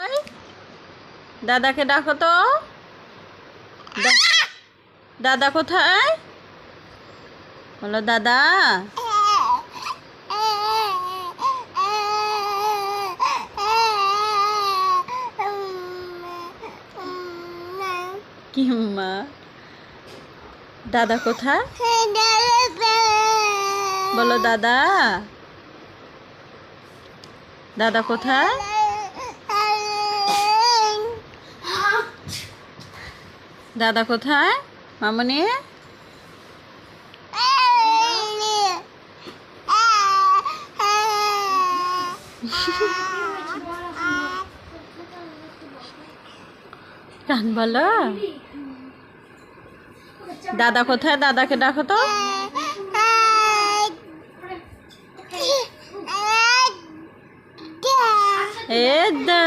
কোথায়? দাদাকে ডাকো তো। দাদা কোথায়? বলো দাদা। কি মা? দাদা কোথায়? বলো দাদা। দাদা কোথায়? দাদা কোথায় মামনি? গান বলো। দাদা কোথায়? দাদাকে ডাকো তো। এ দা